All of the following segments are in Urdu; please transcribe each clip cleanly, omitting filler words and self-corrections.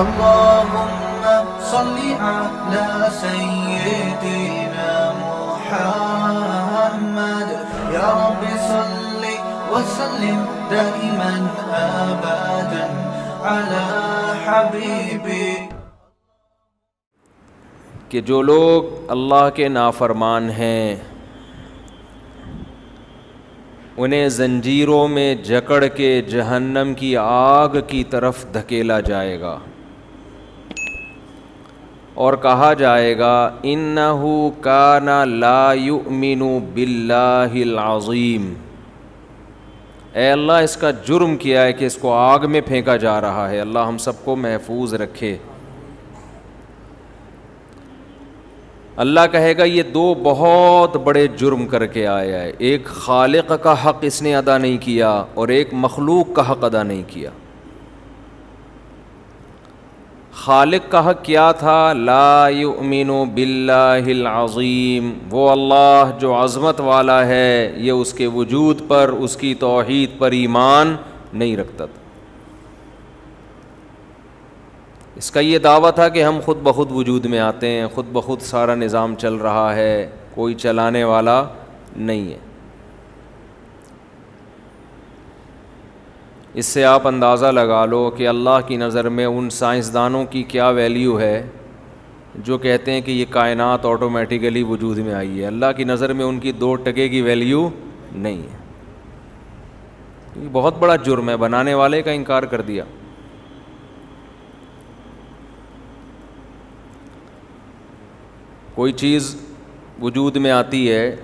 اللهم صل على سيدنا محمد يا رب صل وسلم دائما أبدا على حبيبي. کہ جو لوگ اللہ کے نافرمان ہیں انہیں زنجیروں میں جکڑ کے جہنم کی آگ کی طرف دھکیلا جائے گا اور کہا جائے گا انہ کان لا یؤمن باللہ العظیم. اے اللہ اس کا جرم کیا ہے کہ اس کو آگ میں پھینکا جا رہا ہے. اللہ ہم سب کو محفوظ رکھے. اللہ کہے گا یہ دو بہت بڑے جرم کر کے آیا ہے. ایک خالق کا حق اس نے ادا نہیں کیا اور ایک مخلوق کا حق ادا نہیں کیا. خالق کا حق کیا تھا؟ لا یؤمن باللہ العظیم، وہ اللہ جو عظمت والا ہے یہ اس کے وجود پر، اس کی توحید پر ایمان نہیں رکھتا تھا. اس کا یہ دعویٰ تھا کہ ہم خود بخود وجود میں آتے ہیں، خود بخود سارا نظام چل رہا ہے، کوئی چلانے والا نہیں ہے. اس سے آپ اندازہ لگا لو کہ اللہ کی نظر میں ان سائنسدانوں کی کیا ویلیو ہے جو کہتے ہیں کہ یہ کائنات آٹومیٹیکلی وجود میں آئی ہے. اللہ کی نظر میں ان کی 2 ٹکے کی ویلیو نہیں ہے. یہ بہت بڑا جرم ہے، بنانے والے کا انکار کر دیا. کوئی چیز وجود میں آتی ہے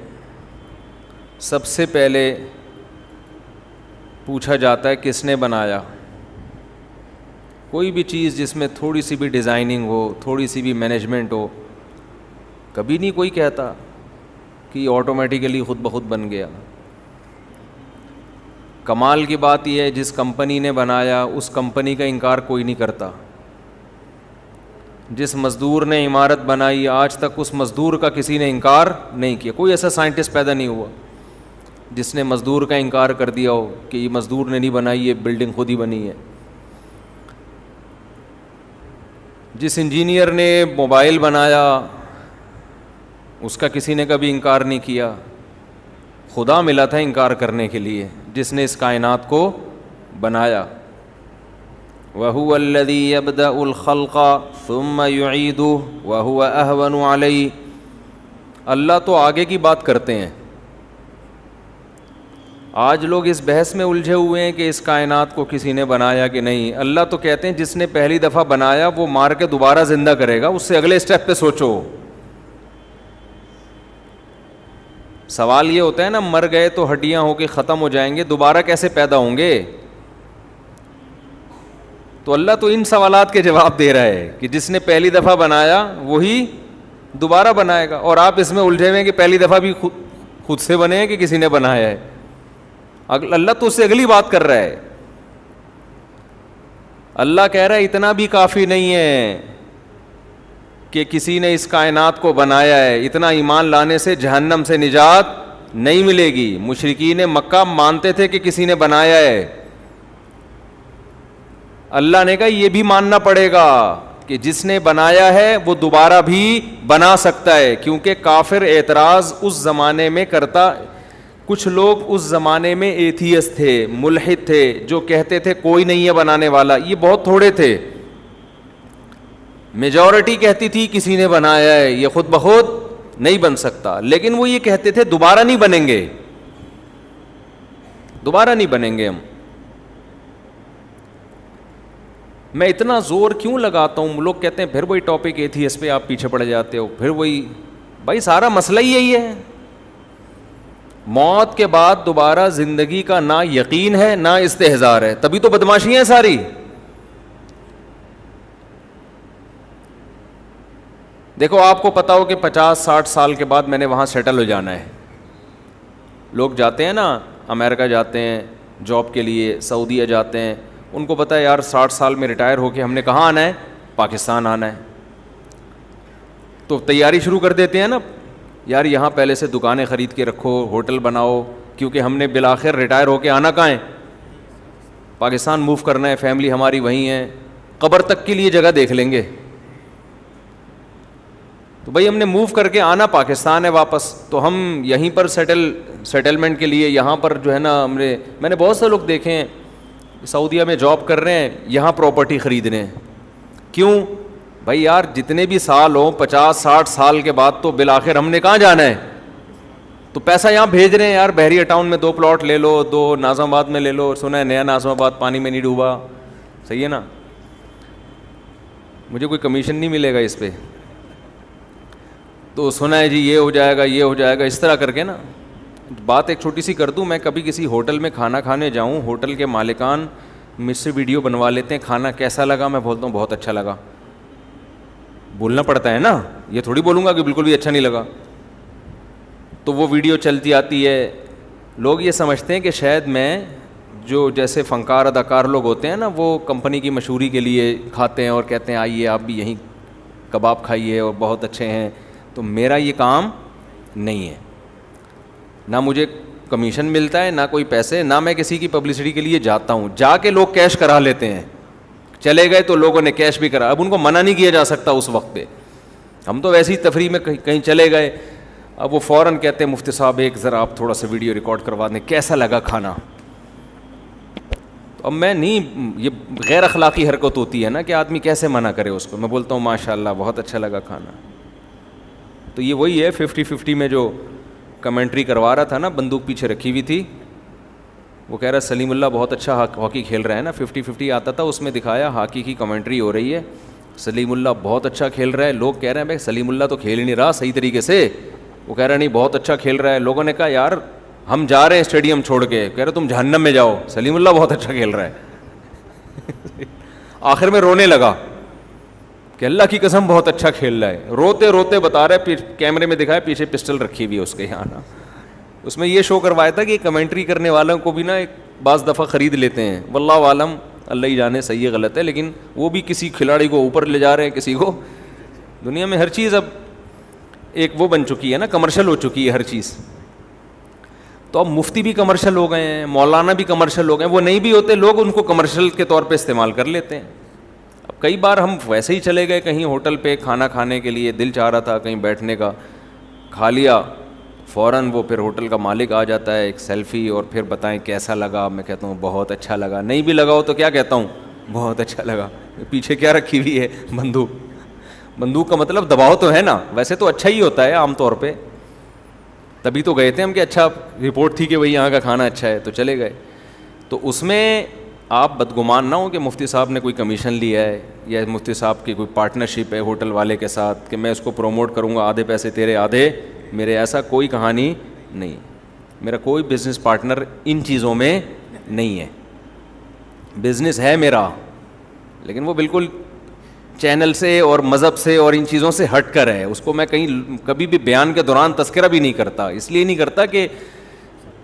سب سے پہلے پوچھا جاتا ہے کس نے بنایا. کوئی بھی چیز جس میں تھوڑی سی بھی ڈیزائننگ ہو، تھوڑی سی بھی مینجمنٹ ہو، کبھی نہیں کوئی کہتا کہ یہ آٹومیٹیکلی خود بخود بن گیا. کمال کی بات یہ ہے جس کمپنی نے بنایا اس کمپنی کا انکار کوئی نہیں کرتا. جس مزدور نے عمارت بنائی آج تک اس مزدور کا کسی نے انکار نہیں کیا. کوئی ایسا سائنٹسٹ پیدا نہیں ہوا جس نے مزدور کا انکار کر دیا ہو کہ یہ مزدور نے نہیں بنائی، یہ بلڈنگ خود ہی بنی ہے. جس انجینئر نے موبائل بنایا اس کا کسی نے کبھی انکار نہیں کیا. خدا ملا تھا انکار کرنے کے لیے جس نے اس کائنات کو بنایا. وَهُوَ الَّذِي يَبْدَأُ الْخَلْقَ ثُمَّ يُعِيدُهُ وَهُوَ أَهْوَنُ عَلَيْهِ. اللہ تو آگے کی بات کرتے ہیں. آج لوگ اس بحث میں الجھے ہوئے ہیں کہ اس کائنات کو کسی نے بنایا کہ نہیں. اللہ تو کہتے ہیں جس نے پہلی دفعہ بنایا وہ مار کے دوبارہ زندہ کرے گا. اس سے اگلے سٹیپ پہ سوچو. سوال یہ ہوتا ہے نا مر گئے تو ہڈیاں ہو کے ختم ہو جائیں گے، دوبارہ کیسے پیدا ہوں گے؟ تو اللہ تو ان سوالات کے جواب دے رہا ہے کہ جس نے پہلی دفعہ بنایا وہی دوبارہ بنائے گا. اور آپ اس میں الجھے ہوئے ہیں کہ پہلی دفعہ بھی خود سے بنے ہیں کہ کسی نے بنایا ہے. اللہ تو اس سے اگلی بات کر رہا ہے. اللہ کہہ رہا ہے اتنا بھی کافی نہیں ہے کہ کسی نے اس کائنات کو بنایا ہے، اتنا ایمان لانے سے جہنم سے نجات نہیں ملے گی. مشرکین مکہ مانتے تھے کہ کسی نے بنایا ہے. اللہ نے کہا یہ بھی ماننا پڑے گا کہ جس نے بنایا ہے وہ دوبارہ بھی بنا سکتا ہے. کیونکہ کافر اعتراض اس زمانے میں کرتا. کچھ لوگ اس زمانے میں ایتھیسٹ تھے، ملحد تھے، جو کہتے تھے کوئی نہیں ہے بنانے والا. یہ بہت تھوڑے تھے. میجورٹی کہتی تھی کسی نے بنایا ہے، یہ خود بخود نہیں بن سکتا. لیکن وہ یہ کہتے تھے دوبارہ نہیں بنیں گے، دوبارہ نہیں بنیں گے ہم. میں اتنا زور کیوں لگاتا ہوں؟ لوگ کہتے ہیں پھر وہی ٹاپک ایتھیسٹ پہ آپ پیچھے پڑ جاتے ہو، پھر وہی. بھائی سارا مسئلہ ہی یہی ہے. موت کے بعد دوبارہ زندگی کا نہ یقین ہے نہ استحضار ہے، تبھی تو بدماشی ہیں ساری. دیکھو آپ کو پتا ہو کہ 50-60 سال کے بعد میں نے وہاں سیٹل ہو جانا ہے. لوگ جاتے ہیں نا امریکہ جاتے ہیں جاب کے لیے، سعودیہ جاتے ہیں، ان کو پتا ہے یار 60 سال میں ریٹائر ہو کے ہم نے کہاں آنا ہے؟ پاکستان آنا ہے. تو تیاری شروع کر دیتے ہیں نا، یار یہاں پہلے سے دکانیں خرید کے رکھو، ہوٹل بناؤ، کیونکہ ہم نے بالآخر ریٹائر ہو کے آنا کہاں ہے؟ پاکستان موو کرنا ہے، فیملی ہماری وہیں ہے. قبر تک کے لیے جگہ دیکھ لیں گے. تو بھائی ہم نے موو کر کے آنا پاکستان ہے واپس, تو ہم یہیں پر سیٹلمنٹ کے لیے یہاں پر جو ہے نا میں نے بہت سے لوگ دیکھے ہیں سعودیہ میں جاب کر رہے ہیں, یہاں پراپرٹی خریدنے. کیوں بھائی یار, جتنے بھی سال ہوں 50-60 سال کے بعد تو بالآخر ہم نے کہاں جانا ہے, تو پیسہ یہاں بھیج رہے ہیں یار. بحریہ ٹاؤن میں 2 پلاٹ لے لو, 2 ناظم آباد میں لے لو, سنا ہے نیا ناظم آباد پانی میں نہیں ڈوبا, صحیح ہے نا. مجھے کوئی کمیشن نہیں ملے گا اس پہ, تو سنا ہے جی یہ ہو جائے گا, یہ ہو جائے گا, اس طرح کر کے نا. بات ایک چھوٹی سی کر دوں, میں کبھی کسی ہوٹل میں کھانا کھانے جاؤں, ہوٹل کے مالکان مجھ سے ویڈیو بنوا لیتے ہیں, کھانا کیسا لگا, میں بولتا ہوں بہت اچھا لگا. بولنا پڑتا ہے نا, یہ تھوڑی بولوں گا کہ بالکل بھی اچھا نہیں لگا. تو وہ ویڈیو چلتی آتی ہے. لوگ یہ سمجھتے ہیں کہ شاید میں جو جیسے فنکار اداکار لوگ ہوتے ہیں نا, وہ کمپنی کی مشہوری کے لیے کھاتے ہیں اور کہتے ہیں آئیے آپ بھی یہیں کباب کھائیے اور بہت اچھے ہیں. تو میرا یہ کام نہیں ہے, نہ مجھے کمیشن ملتا ہے, نہ کوئی پیسے, نہ میں کسی کی پبلسٹی کے لیے جاتا ہوں. جا کے لوگ کیش کرا لیتے ہیں, چلے گئے تو لوگوں نے کیش بھی کرا. اب ان کو منع نہیں کیا جا سکتا اس وقت پہ. ہم تو ویسی تفریح میں کہیں چلے گئے, اب وہ فوراً کہتے ہیں مفتی صاحب ایک ذرا آپ تھوڑا سا ویڈیو ریکارڈ کروا دیں, کیسا لگا کھانا. تو اب میں نہیں, یہ غیر اخلاقی حرکت ہوتی ہے نا کہ آدمی کیسے منع کرے اس کو. میں بولتا ہوں ماشاء اللہ بہت اچھا لگا کھانا. تو یہ وہی ہے 50-50 میں جو کمنٹری کروا رہا تھا نا, بندوق پیچھے رکھی ہوئی تھی, وہ کہہ رہا سلیم اللہ بہت اچھا ہاکی کھیل رہا ہے نا. 50-50 آتا تھا, اس میں دکھایا ہاکی کی کمنٹری ہو رہی ہے, سلیم اللہ بہت اچھا کھیل رہا ہے. لوگ کہہ رہے ہیں بھائی سلیم اللہ تو کھیل ہی نہیں رہا صحیح طریقے سے. وہ کہہ رہا نہیں بہت اچھا کھیل رہا ہے. لوگوں نے کہا یار ہم جا رہے ہیں اسٹیڈیم چھوڑ کے. کہہ رہے تم جہنم میں جاؤ, سلیم اللہ بہت اچھا کھیل رہا ہے. آخر میں رونے لگا کہ اللہ کی قسم بہت اچھا کھیل رہا ہے. روتے روتے بتا رہا ہے, کیمرے میں دکھایا پیچھے پسٹل رکھی ہوئی ہے اس کے یہاں نا. اس میں یہ شو کروایا تھا کہ کمنٹری کرنے والوں کو بھی نا ایک بعض دفعہ خرید لیتے ہیں. واللہ عالم, اللہ ہی جانے صحیح ہے غلط ہے, لیکن وہ بھی کسی کھلاڑی کو اوپر لے جا رہے ہیں, کسی کو. دنیا میں ہر چیز اب ایک وہ بن چکی ہے نا, کمرشل ہو چکی ہے ہر چیز. تو اب مفتی بھی کمرشل ہو گئے ہیں, مولانا بھی کمرشل ہو گئے ہیں. وہ نہیں بھی ہوتے, لوگ ان کو کمرشل کے طور پہ استعمال کر لیتے ہیں. اب کئی بار ہم ویسے ہی چلے گئے کہیں ہوٹل پہ کھانا کھانے کے لیے, دل چاہ رہا تھا کہیں بیٹھنے کا, کھا لیا, فوراً وہ پھر ہوٹل کا مالک آ جاتا ہے, ایک سیلفی اور پھر بتائیں کیسا لگا. میں کہتا ہوں بہت اچھا لگا. نہیں بھی لگا ہو تو کیا کہتا ہوں, بہت اچھا لگا. پیچھے کیا رکھی ہوئی ہے, بندوق. بندوق کا مطلب دباؤ تو ہے نا, ویسے تو اچھا ہی ہوتا ہے عام طور پہ, تبھی تو گئے تھے ہم کہ اچھا رپورٹ تھی کہ بھائی یہاں کا کھانا اچھا ہے تو چلے گئے. تو اس میں آپ بدگمان نہ ہوں کہ مفتی صاحب نے کوئی کمیشن لیا ہے یا مفتی صاحب کی کوئی پارٹنرشپ ہے ہوٹل والے کے ساتھ کہ میں اس کو پروموٹ کروں گا, آدھے پیسے تیرے آدھے میرے. ایسا کوئی کہانی نہیں. میرا کوئی بزنس پارٹنر ان چیزوں میں نہیں ہے. بزنس ہے میرا, لیکن وہ بالکل چینل سے اور مذہب سے اور ان چیزوں سے ہٹ کر ہے. اس کو میں کہیں کبھی بھی بیان کے دوران تذکرہ بھی نہیں کرتا. اس لیے نہیں کرتا کہ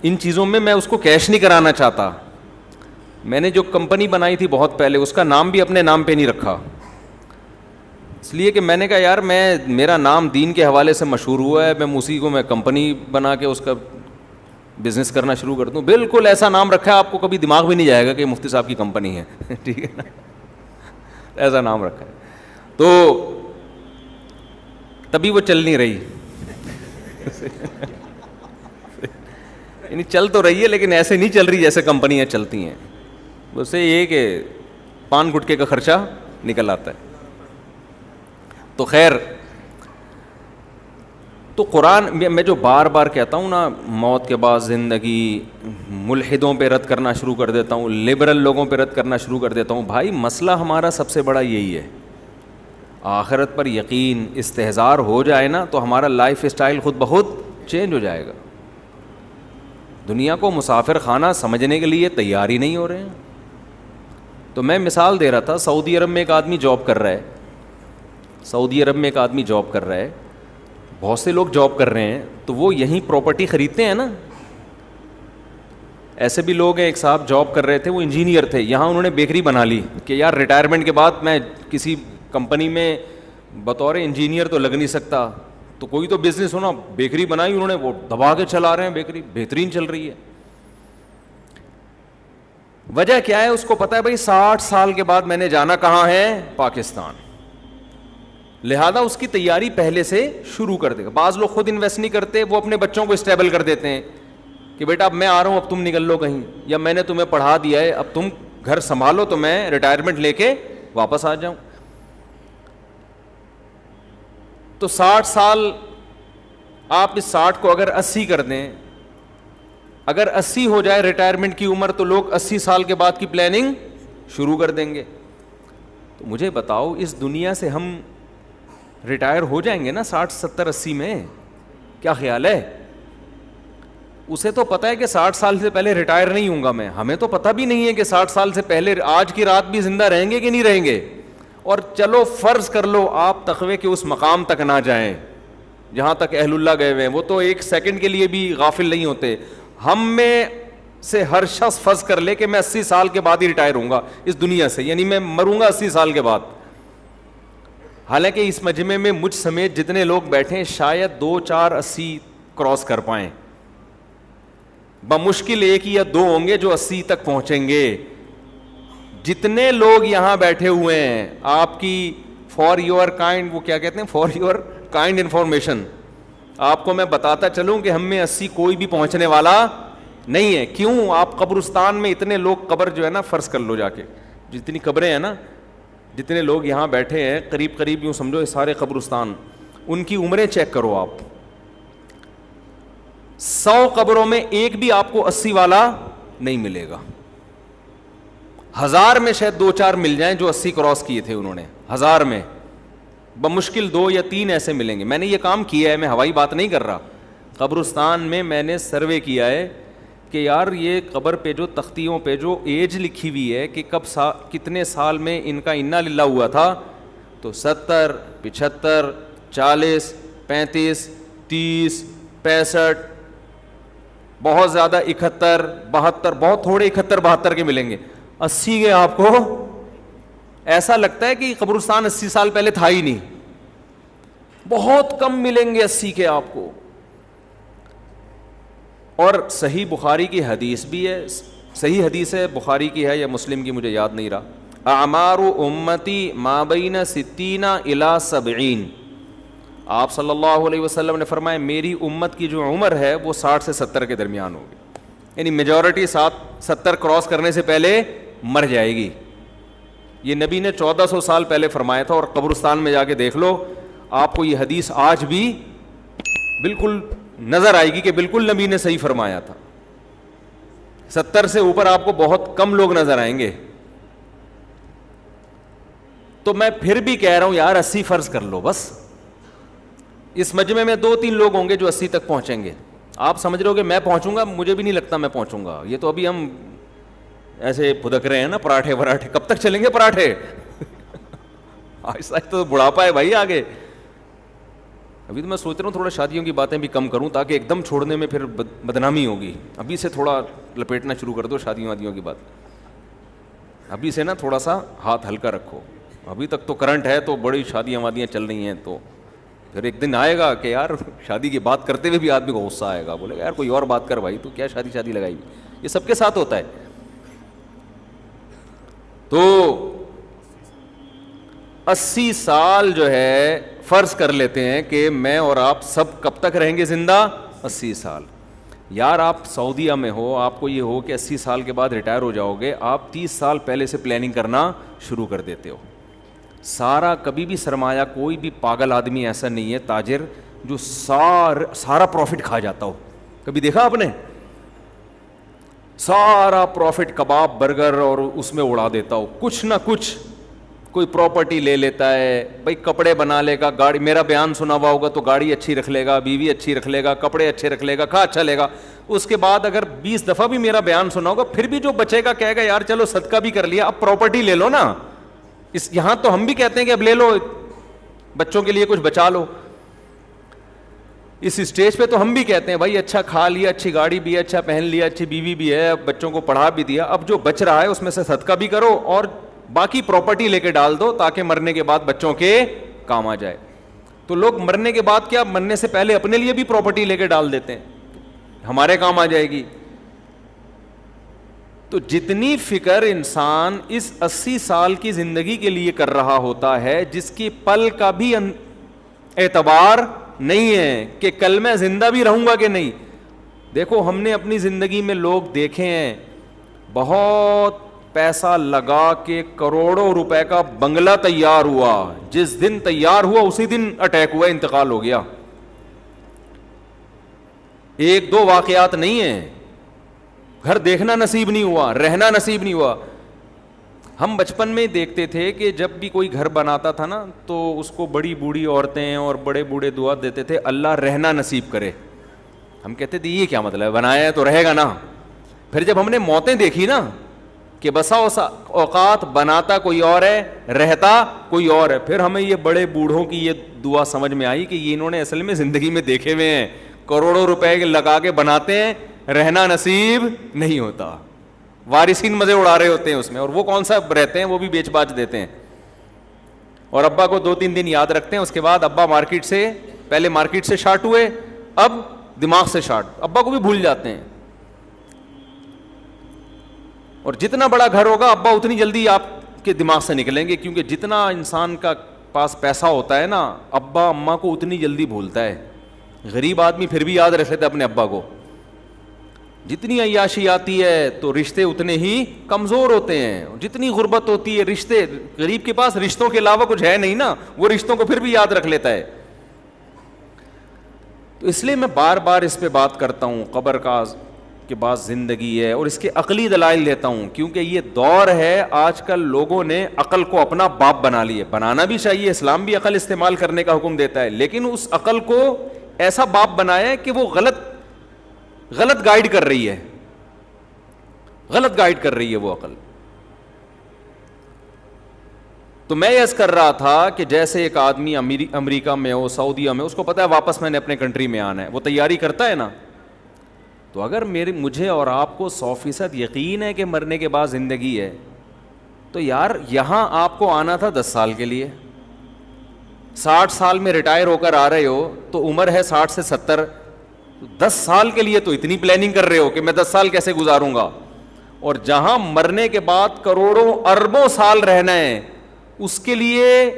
ان چیزوں میں اس کو کیش نہیں کرانا چاہتا. میں نے جو کمپنی بنائی تھی بہت پہلے, اس کا نام بھی اپنے نام پہ نہیں رکھا, اس لیے کہ میں نے کہا یار میرا نام دین کے حوالے سے مشہور ہوا ہے, میں اسی کو میں کمپنی بنا کے اس کا بزنس کرنا شروع کر دوں. بالکل ایسا نام رکھا ہے, آپ کو کبھی دماغ بھی نہیں جائے گا کہ مفتی صاحب کی کمپنی ہے. ٹھیک ہے نا, ایسا نام رکھا ہے. تو تبھی وہ چل نہیں رہی. یعنی چل تو رہی ہے لیکن ایسے نہیں چل رہی جیسے کمپنیاں چلتی ہیں. اس سے یہ کہ پان گٹکے کا خرچہ نکل آتا ہے. تو خیر, تو قرآن میں جو بار بار کہتا ہوں نا, موت کے بعد زندگی, ملحدوں پہ رد کرنا شروع کر دیتا ہوں, لبرل لوگوں پہ رد کرنا شروع کر دیتا ہوں. بھائی مسئلہ ہمارا سب سے بڑا یہی ہے, آخرت پر یقین استحضار ہو جائے نا تو ہمارا لائف اسٹائل خود بخود چینج ہو جائے گا. دنیا کو مسافر خانہ سمجھنے کے لیے تیار ہی نہیں ہو رہے ہیں. تو میں مثال دے رہا تھا, سعودی عرب میں ایک آدمی جاب کر رہا ہے, سعودی عرب میں ایک آدمی جاب کر رہا ہے, بہت سے لوگ جاب کر رہے ہیں, تو وہ یہیں پراپرٹی خریدتے ہیں نا. ایسے بھی لوگ ہیں, ایک صاحب جاب کر رہے تھے, وہ انجینئر تھے, یہاں انہوں نے بیکری بنا لی کہ یار ریٹائرمنٹ کے بعد میں کسی کمپنی میں بطور انجینئر تو لگ نہیں سکتا, تو کوئی تو بزنس ہونا. بیکری بنائی انہوں نے, وہ دبا کے چلا رہے ہیں, بیکری بہترین چل رہی ہے. وجہ کیا ہے؟ اس کو پتا ہے بھائی 60 سال کے بعد میں نے جانا کہاں ہے؟ پاکستان. لہذا اس کی تیاری پہلے سے شروع کر دے گا. بعض لوگ خود انویسٹ نہیں کرتے, وہ اپنے بچوں کو اسٹیبل کر دیتے ہیں کہ بیٹا اب میں آ رہا ہوں, اب تم نکل لو کہیں, یا میں نے تمہیں پڑھا دیا ہے, اب تم گھر سنبھالو تو میں ریٹائرمنٹ لے کے واپس آ جاؤں. تو 60 سال آپ اس 60 کو اگر 80 کر دیں, اگر 80 ہو جائے ریٹائرمنٹ کی عمر, تو لوگ 80 سال کے بعد کی پلاننگ شروع کر دیں گے. تو مجھے بتاؤ اس دنیا سے ہم ریٹائر ہو جائیں گے نا 60 70 80 میں؟ کیا خیال ہے؟ اسے تو پتا ہے کہ 60 سال سے پہلے ریٹائر نہیں ہوں گا میں, ہمیں تو پتہ بھی نہیں ہے کہ 60 سال سے پہلے آج کی رات بھی زندہ رہیں گے کہ نہیں رہیں گے. اور چلو فرض کر لو آپ تقوی کے اس مقام تک نہ جائیں جہاں تک اہل اللہ گئے ہوئے ہیں, وہ تو ایک سیکنڈ کے لیے بھی غافل نہیں ہوتے. ہم میں سے ہر شخص فرض کر لے کہ میں 80 سال کے بعد ہی ریٹائر ہوں گا اس دنیا سے, یعنی میں مروں گا 80 سال کے بعد. حالانکہ اس مجمع میں مجھ سمیت جتنے لوگ بیٹھے شاید 2 4 80 کراس کر پائیں, بمشکل 1 یا 2 ہوں گے جو 80 تک پہنچیں گے. جتنے لوگ یہاں بیٹھے ہوئے ہیں, آپ کی فار یور کائنڈ, وہ کیا کہتے ہیں, فار یور کائنڈ انفارمیشن, آپ کو میں بتاتا چلوں کہ ہم میں 80 کوئی بھی پہنچنے والا نہیں ہے. کیوں؟ آپ قبرستان میں اتنے لوگ, قبر جو ہے نا, فرض کر لو جا کے جتنی قبریں ہیں نا, جتنے لوگ یہاں بیٹھے ہیں قریب قریب یوں سمجھو یہ سارے قبرستان, ان کی عمریں چیک کرو آپ. 100 قبروں میں ایک بھی آپ کو 80 والا نہیں ملے گا. 1000 میں شاید 2 4 مل جائیں جو 80 کراس کیے تھے انہوں نے, 1000 میں بمشکل 2 یا 3 ایسے ملیں گے. میں نے یہ کام کیا ہے, میں ہوائی بات نہیں کر رہا. قبرستان میں میں نے سروے کیا ہے کہ یار یہ قبر پہ جو تختیوں پہ جو ایج لکھی ہوئی ہے کہ کتنے سال میں ان کا انا للہ ہوا تھا, تو 70 75 40 35 30 65, بہت زیادہ 71 72, بہت تھوڑے 71 72 کے ملیں گے. 80 کے آپ کو ایسا لگتا ہے کہ قبرستان 80 سال پہلے تھا ہی نہیں. بہت کم ملیں گے 80 کے آپ کو. اور صحیح بخاری کی حدیث بھی ہے, صحیح حدیث ہے, بخاری کی ہے یا مسلم کی مجھے یاد نہیں رہا, اعمار امتی ما بین 60 الی 70. آپ صلی اللہ علیہ وسلم نے فرمایا میری امت کی جو عمر ہے وہ 60 سے 70 کے درمیان ہوگی, یعنی میجورٹی 70 کراس کرنے سے پہلے مر جائے گی. یہ نبی نے 1400 سال پہلے فرمایا تھا, اور قبرستان میں جا کے دیکھ لو آپ کو یہ حدیث آج بھی بالکل نظر آئے گی کہ بالکل نبی نے صحیح فرمایا تھا. 70 سے اوپر آپ کو بہت کم لوگ نظر آئیں گے. تو میں پھر بھی کہہ رہا ہوں یار 80 فرض کر لو بس. اس مجمع میں 2 3 لوگ ہوں گے جو 80 تک پہنچیں گے. آپ سمجھ رہے ہو کہ میں پہنچوں گا, مجھے بھی نہیں لگتا میں پہنچوں گا. یہ تو ابھی ہم ایسے پھدک رہے ہیں نا, پراٹھے پراٹھے, کب تک چلیں گے پراٹھے؟ آہستہ تو بڑھاپا ہے بھائی آگے. ابھی تو میں سوچ رہا ہوں تھوڑا شادیوں کی باتیں بھی کم کروں تاکہ ایک دم چھوڑنے میں پھر بدنامی ہوگی. ابھی سے تھوڑا لپیٹنا شروع کر دو شادیوں وادیوں کی بات. ابھی سے نا تھوڑا سا ہاتھ ہلکا رکھو. ابھی تک تو کرنٹ ہے تو بڑی شادیاں وادیاں چل رہی ہیں, تو پھر ایک دن آئے گا کہ یار شادی کی بات کرتے ہوئے بھی آدمی کو غصہ آئے گا, بولے گا یار کوئی اور بات کر بھائی, تو کیا شادی لگائی. یہ سب کے ساتھ ہوتا ہے. تو 80 سال جو ہے فرض کر لیتے ہیں کہ میں اور آپ سب کب تک رہیں گے زندہ؟ 80 سال. یار آپ سعودیہ میں ہو, آپ کو یہ ہو کہ 80 سال کے بعد ریٹائر ہو جاؤ گے, آپ 30 سال پہلے سے پلاننگ کرنا شروع کر دیتے ہو. سارا کبھی بھی سرمایہ, کوئی بھی پاگل آدمی ایسا نہیں ہے تاجر جو سارا پروفٹ کھا جاتا ہو. کبھی دیکھا آپ نے؟ سارا پروفٹ کباب برگر اور اس میں اڑا دیتا ہو. کچھ نہ کچھ کوئی پراپرٹی لے لیتا ہے, بھائی کپڑے بنا لے گا, گاڑی, میرا بیان سنا ہوا ہوگا تو گاڑی اچھی رکھ لے گا, بیوی اچھی رکھ لے گا, کپڑے اچھے رکھ لے گا, کھا اچھا لے گا. اس کے بعد اگر 20 دفعہ بھی میرا بیان سنا ہوگا پھر بھی جو بچے گا کہے گا یار چلو صدقہ بھی کر لیا, اب پراپرٹی لے لو نا. یہاں تو ہم بھی کہتے ہیں کہ اب لے لو, بچوں کے لیے کچھ بچا لو. اس اسٹیج پہ تو ہم بھی کہتے ہیں بھائی اچھا کھا لیا, اچھی گاڑی بھی ہے, اچھا پہن لیا, اچھی بیوی بھی ہے, بچوں کو پڑھا بھی دیا, اب جو بچ رہا ہے اس میں سے صدقہ بھی کرو اور باقی پراپرٹی لے کے ڈال دو تاکہ مرنے کے بعد بچوں کے کام آ جائے. تو لوگ مرنے کے بعد کیا, مرنے سے پہلے اپنے لیے بھی پراپرٹی لے کے ڈال دیتے ہیں, ہمارے کام آ جائے گی. تو جتنی فکر انسان اس 80 سال کی زندگی کے لیے کر رہا ہوتا ہے، جس کی پل کا بھی اعتبار نہیں ہے کہ کل میں زندہ بھی رہوں گا کہ نہیں. دیکھو ہم نے اپنی زندگی میں لوگ دیکھے ہیں بہت پیسہ لگا کے کروڑوں روپے کا بنگلہ تیار ہوا، جس دن تیار ہوا اسی دن اٹیک ہوا، انتقال ہو گیا. ایک دو واقعات نہیں ہیں. گھر دیکھنا نصیب نہیں ہوا، رہنا نصیب نہیں ہوا. ہم بچپن میں دیکھتے تھے کہ جب بھی کوئی گھر بناتا تھا نا تو اس کو بڑی بوڑھی عورتیں اور بڑے بوڑھے دعا دیتے تھے اللہ رہنا نصیب کرے. ہم کہتے تھے یہ کیا مطلب ہے، بنایا ہے تو رہے گا نا. پھر جب ہم نے موتیں دیکھی نا کہ بسا اوقات بناتا کوئی اور ہے، رہتا کوئی اور ہے، پھر ہمیں یہ بڑے بوڑھوں کی یہ دعا سمجھ میں آئی کہ یہ انہوں نے اصل میں زندگی میں دیکھے ہوئے ہیں. کروڑوں روپے لگا کے بناتے ہیں، رہنا نصیب نہیں ہوتا. وارثین مزے اڑا رہے ہوتے ہیں اس میں، اور وہ کون سا رہتے ہیں، وہ بھی بیچ باچ دیتے ہیں. اور ابا کو 2-3 دن یاد رکھتے ہیں، اس کے بعد ابا مارکیٹ سے، پہلے مارکیٹ سے شارٹ ہوئے، اب دماغ سے شارٹ، ابا کو بھی بھول جاتے ہیں. اور جتنا بڑا گھر ہوگا ابا اتنی جلدی آپ کے دماغ سے نکلیں گے، کیونکہ جتنا انسان کا پاس پیسہ ہوتا ہے نا ابا اماں کو اتنی جلدی بھولتا ہے. غریب آدمی پھر بھی یاد رکھ لیتا ہے اپنے ابا کو. جتنی عیاشی آتی ہے تو رشتے اتنے ہی کمزور ہوتے ہیں. جتنی غربت ہوتی ہے رشتے، غریب کے پاس رشتوں کے علاوہ کچھ ہے نہیں نا، وہ رشتوں کو پھر بھی یاد رکھ لیتا ہے. تو اس لیے میں بار بار اس پہ بات کرتا ہوں، قبر کا کے بعد زندگی ہے، اور اس کے عقلی دلائل دیتا ہوں، کیونکہ یہ دور ہے آج کل لوگوں نے عقل کو اپنا باپ بنا لیے. بنانا بھی چاہیے، اسلام بھی عقل استعمال کرنے کا حکم دیتا ہے، لیکن اس عقل کو ایسا باپ بنایا ہے کہ وہ غلط گائیڈ کر رہی ہے، غلط گائیڈ کر رہی ہے وہ عقل. تو میں یس کر رہا تھا کہ جیسے ایک آدمی امریکہ میں ہو، سعودیہ میں، اس کو پتا ہے واپس میں نے اپنے کنٹری میں آنا ہے، وہ تیاری کرتا ہے نا. تو اگر مجھے اور آپ کو 100% یقین ہے کہ مرنے کے بعد زندگی ہے، تو یار یہاں آپ کو آنا تھا 10 سال کے لیے. 60 سال میں ریٹائر ہو کر آ رہے ہو تو عمر ہے 60 سے 70، 10 سال کے لیے تو اتنی پلاننگ کر رہے ہو کہ میں 10 سال کیسے گزاروں گا. اور جہاں مرنے کے بعد کروڑوں اربوں سال رہنا ہے، اس کے لیے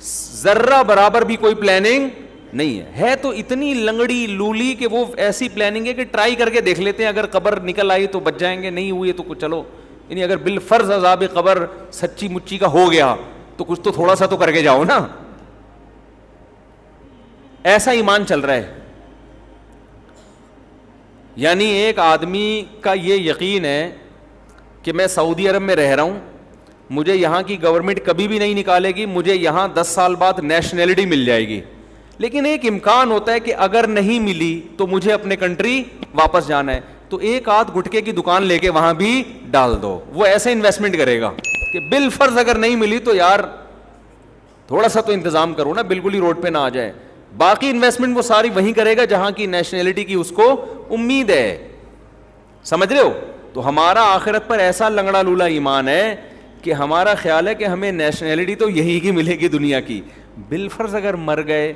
ذرہ برابر بھی کوئی پلاننگ نہیں ہے. تو اتنی لنگڑی لولی کہ وہ ایسی پلاننگ ہے کہ ٹرائی کر کے دیکھ لیتے ہیں، اگر قبر نکل آئی تو بچ جائیں گے، نہیں ہوئی تو چلو، یعنی اگر بالفرض عذاب قبر سچی مچی کا ہو گیا تو کچھ تو تھوڑا سا تو کر کے جاؤ نا. ایسا ایمان چل رہا ہے. یعنی ایک آدمی کا یہ یقین ہے کہ میں سعودی عرب میں رہ رہا ہوں، مجھے یہاں کی گورنمنٹ کبھی بھی نہیں نکالے گی، مجھے یہاں 10 سال بعد نیشنلٹی مل جائے گی. لیکن ایک امکان ہوتا ہے کہ اگر نہیں ملی تو مجھے اپنے کنٹری واپس جانا ہے، تو ایک آدھ گٹکے کی دکان لے کے وہاں بھی ڈال دو. وہ ایسے انویسٹمنٹ کرے گا کہ بالفرض اگر نہیں ملی تو یار تھوڑا سا تو انتظام کرو نا، بالکل ہی روڈ پہ نہ آ جائے. باقی انویسٹمنٹ وہ ساری وہیں کرے گا جہاں کی نیشنلٹی کی اس کو امید ہے. سمجھ رہے ہو؟ تو ہمارا آخرت پر ایسا لنگڑا لولا ایمان ہے کہ ہمارا خیال ہے کہ ہمیں نیشنلٹی تو یہی کی ملے گی دنیا کی. بالفرض اگر مر گئے،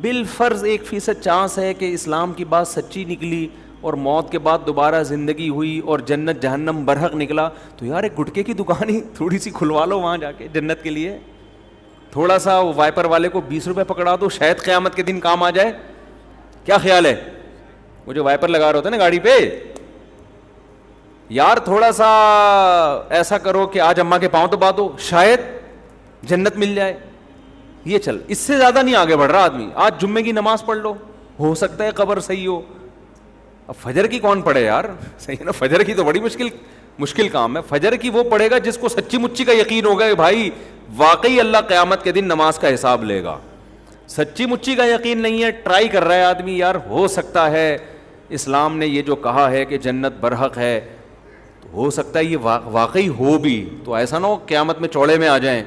بالفرض 1% چانس ہے کہ اسلام کی بات سچی نکلی اور موت کے بعد دوبارہ زندگی ہوئی اور جنت جہنم برحق نکلا، تو یار ایک گٹکے کی دکان ہی تھوڑی سی کھلوا لو وہاں جا کے جنت کے لیے. تھوڑا سا وائپر والے کو 20 روپے پکڑا دو، شاید قیامت کے دن کام آ جائے. کیا خیال ہے؟ وہ جو وائپر لگا رہے ہوتے ہیں نا گاڑی پہ، یار تھوڑا سا ایسا کرو کہ آج اماں کے پاؤں تو بات ہو، شاید جنت مل جائے. یہ چل، اس سے زیادہ نہیں آگے بڑھ رہا آدمی. آج جمعے کی نماز پڑھ لو، ہو سکتا ہے قبر صحیح ہو. اب فجر کی کون پڑھے یار؟ صحیح ہے نا، فجر کی تو بڑی مشکل کام ہے. فجر کی وہ پڑھے گا جس کو سچی مچی کا یقین ہوگا کہ بھائی واقعی اللہ قیامت کے دن نماز کا حساب لے گا. سچی مچی کا یقین نہیں ہے، ٹرائی کر رہا ہے آدمی، یار ہو سکتا ہے اسلام نے یہ جو کہا ہے کہ جنت برحق ہے، تو ہو سکتا ہے یہ واقعی ہو بھی، تو ایسا نہ ہو قیامت میں چوڑے میں آ جائیں.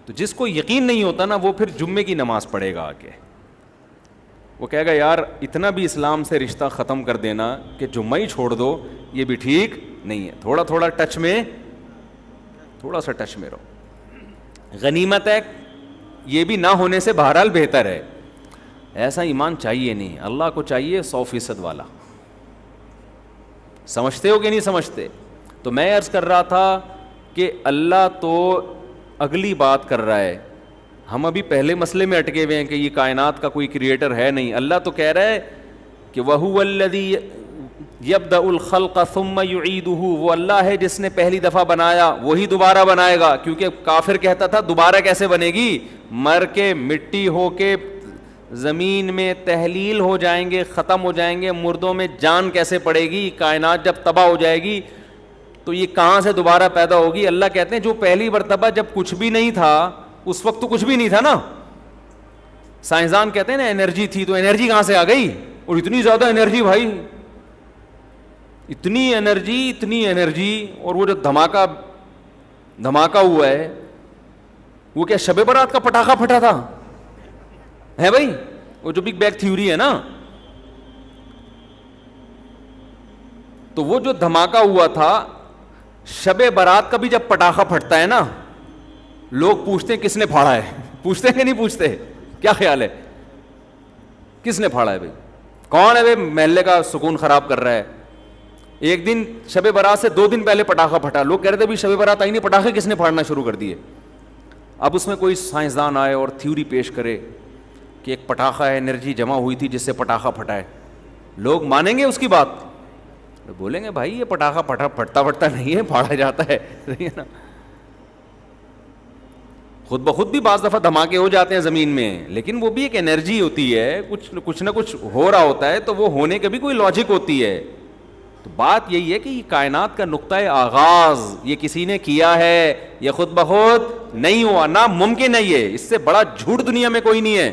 تو جس کو یقین نہیں ہوتا نا وہ پھر جمعے کی نماز پڑھے گا آ کے، وہ کہے گا یار اتنا بھی اسلام سے رشتہ ختم کر دینا کہ جمعہ ہی چھوڑ دو، یہ بھی ٹھیک نہیں ہے. تھوڑا تھوڑا ٹچ میں رہو. غنیمت ہے یہ بھی نہ ہونے سے بہرحال بہتر ہے. ایسا ایمان چاہیے نہیں، اللہ کو چاہیے 100% والا. سمجھتے ہو کہ نہیں سمجھتے؟ تو میں عرض کر رہا تھا کہ اللہ تو اگلی بات کر رہا ہے، ہم ابھی پہلے مسئلے میں اٹکے ہوئے ہیں کہ یہ کائنات کا کوئی کریٹر ہے نہیں. اللہ تو کہہ رہا ہے کہ وَهُوَ الَّذِي يَبْدَأُ الْخَلْقَ ثُمَّ يُعِيدُهُ، وہ اللہ ہے جس نے پہلی دفعہ بنایا وہی دوبارہ بنائے گا. کیونکہ کافر کہتا تھا دوبارہ کیسے بنے گی، مر کے مٹی ہو کے زمین میں تحلیل ہو جائیں گے، ختم ہو جائیں گے، مردوں میں جان کیسے پڑے گی، کائنات جب تباہ ہو جائے گی تو یہ کہاں سے دوبارہ پیدا ہوگی. اللہ کہتے ہیں جو پہلی مرتبہ جب کچھ بھی نہیں تھا اس وقت تو کچھ بھی نہیں تھا نا. سائنسدان کہتے ہیں نا انرجی تھی، تو انرجی کہاں سے آ گئی، اور اتنی زیادہ انرجی بھائی، اتنی انرجی. اور وہ جو دھماکہ ہوا ہے وہ کیا شب برات کا پٹاخہ پھٹا تھا ہے بھائی، وہ جو بگ بینگ تھیوری ہے نا. تو وہ جو دھماکہ ہوا تھا شب برات کا بھی جب پٹاخہ پھٹتا ہے نا لوگ پوچھتے ہیں کس نے پھاڑا ہے، پوچھتے ہیں کہ نہیں پوچھتے؟ کیا خیال ہے کس نے پھاڑا ہے بھائی، کون ہے بھائی محلے کا سکون خراب کر رہا ہے. ایک دن شب برات سے 2 دن پہلے پٹاخہ پھٹا، لوگ کہہ رہے تھے بھی شب برات آئی نہیں، پٹاخے کس نے پھاڑنا شروع کر دیے. اب اس میں کوئی سائنسدان آئے اور تھیوری پیش کرے کہ ایک پٹاخہ ہے، انرجی جمع ہوئی تھی جس سے پٹاخہ پھٹا ہے، لوگ مانیں گے اس کی بات؟ بولیں گے بھائی یہ پٹاخہ پھٹتا نہیں ہے، پھاڑا جاتا ہے نا. خود بخود بھی بعض دفعہ دھماکے ہو جاتے ہیں زمین میں، لیکن وہ بھی ایک انرجی ہوتی ہے، کچھ نہ کچھ ہو رہا ہوتا ہے، تو وہ ہونے کا بھی کوئی لاجک ہوتی ہے. تو بات یہی ہے کہ یہ کائنات کا نقطۂ آغاز یہ کسی نے کیا ہے، یہ خود بخود نہیں ہوا، نہ ممکن ہے، یہ اس سے بڑا جھوٹ دنیا میں کوئی نہیں ہے.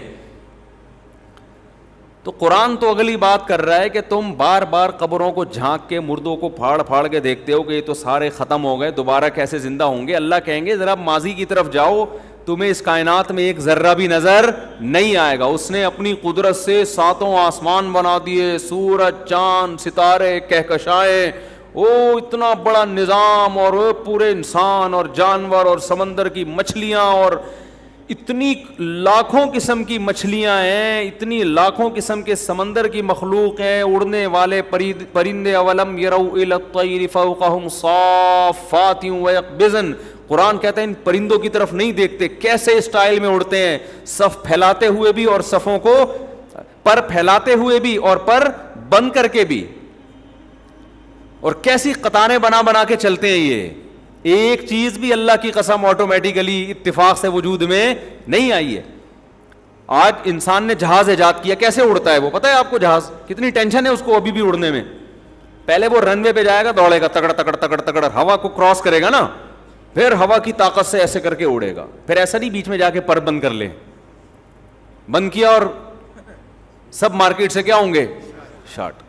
تو قرآن تو اگلی بات کر رہا ہے کہ تم بار بار قبروں کو جھانک کے مردوں کو پھاڑ کے دیکھتے ہو کہ یہ تو سارے ختم ہو گئے، دوبارہ کیسے زندہ ہوں گے. اللہ کہیں گے ذرا ماضی کی طرف جاؤ، تمہیں اس کائنات میں ایک ذرہ بھی نظر نہیں آئے گا. اس نے اپنی قدرت سے 7 آسمان بنا دیے، سورج، چاند، ستارے، کہکشائیں، اتنا بڑا نظام، اور پورے انسان اور جانور اور سمندر کی مچھلیاں، اور اتنی لاکھوں قسم کی مچھلیاں ہیں، اتنی لاکھوں قسم کے سمندر کی مخلوق ہیں، اڑنے والے پرندے. اولم یروا الی الطیر فوقہم صافات ویقبضن، قرآن کہتا ہے ان پرندوں کی طرف نہیں دیکھتے کیسے اسٹائل میں اڑتے ہیں، صف پھیلاتے ہوئے بھی اور صفوں کو پر پھیلاتے ہوئے بھی اور پر بند کر کے بھی، اور کیسی قطاریں بنا کے چلتے ہیں. یہ ایک چیز بھی اللہ کی قسم آٹومیٹیکلی اتفاق سے وجود میں نہیں آئی ہے. آج انسان نے جہاز ایجاد کیا، کیسے اڑتا ہے وہ پتہ ہے آپ کو؟ جہاز کتنی ٹینشن ہے اس کو ابھی بھی اڑنے میں. پہلے وہ رن وے پہ جائے گا، دوڑے گا تکڑ ہوا کو کراس کرے گا نا، پھر ہوا کی طاقت سے ایسے کر کے اڑے گا. پھر ایسا نہیں بیچ میں جا کے پر بند کر لے، بند کیا اور سب مارکیٹ سے کیا ہوں گے، شارٹ.